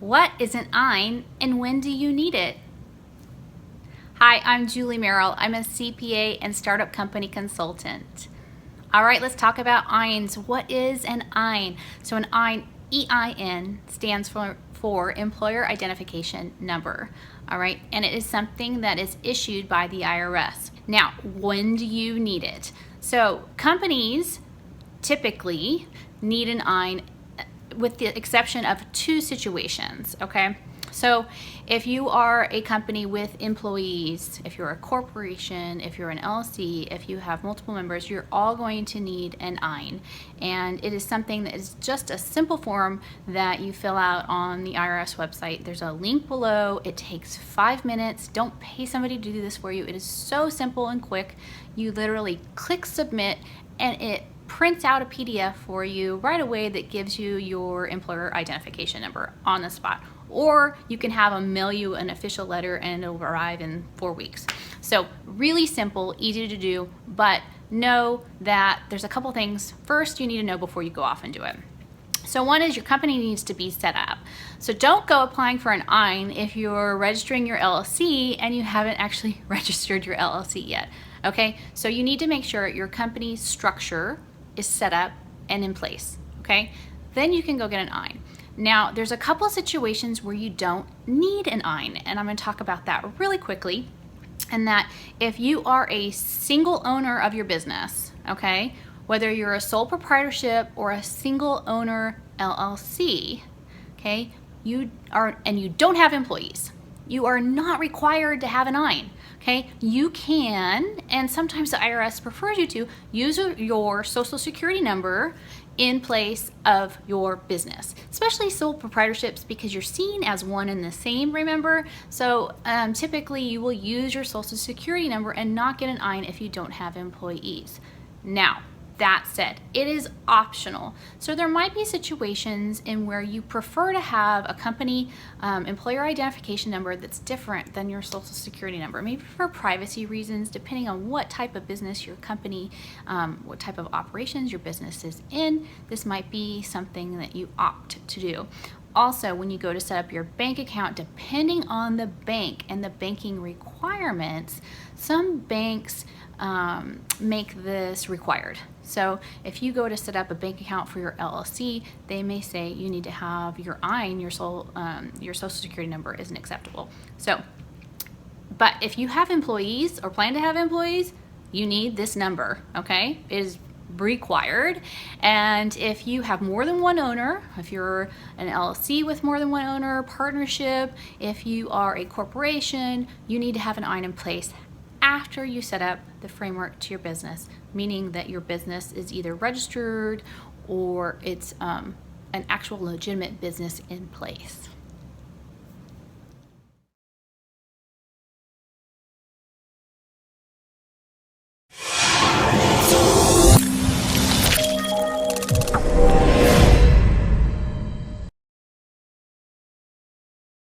What is an EIN and when do you need it? Hi, I'm Julie Merrill. I'm a CPA and startup company consultant. All right, let's talk about EINs. What is an EIN? So an EIN, EIN stands for Employer Identification Number. All right, and it is something that is issued by the IRS. Now, when do you need it? So companies typically need an EIN with the exception of two situations, okay? So if you are a company with employees, if you're a corporation, if you're an LLC, if you have multiple members, you're all going to need an EIN. And it is something that is just a simple form that you fill out on the IRS website. There's a link below. It takes 5 minutes. Don't pay somebody to do this for you. It is so simple and quick. You literally click submit and it prints out a PDF for you right away that gives you your employer identification number on the spot. Or you can have them mail you an official letter and it'll arrive in 4 weeks. So really simple, easy to do, but know that there's a couple things. First, you need to know before you go off and do it. So one is your company needs to be set up. So don't go applying for an EIN if you're registering your LLC and you haven't actually registered your LLC yet. Okay, so you need to make sure your company's structure is set up and in place, okay? Then you can go get an EIN. Now, there's a couple of situations where you don't need an EIN, and I'm gonna talk about that really quickly. And that if you are a single owner of your business, okay, whether you're a sole proprietorship or a single owner LLC, okay, you don't have employees, you are not required to have an EIN. Okay, you can, and sometimes the IRS prefers you to, use your social security number in place of your business, especially sole proprietorships because you're seen as one and the same, remember? So typically you will use your social security number and not get an EIN if you don't have employees. Now, that said, it is optional. So there might be situations in where you prefer to have a company employer identification number that's different than your social security number, maybe for privacy reasons, depending on what type of business your company, what type of operations your business is in. This might be something that you opt to do. Also, when you go to set up your bank account, depending on the bank and the banking requirements, some banks make this required. So if you go to set up a bank account for your LLC, they may say you need to have your EIN, your social security number isn't acceptable. So, but if you have employees or plan to have employees, you need this number, okay? It is required. And if you have more than one owner, if you're an LLC with more than one owner, partnership, if you are a corporation, you need to have an EIN in place after you set up the framework to your business, meaning that your business is either registered or it's an actual legitimate business in place.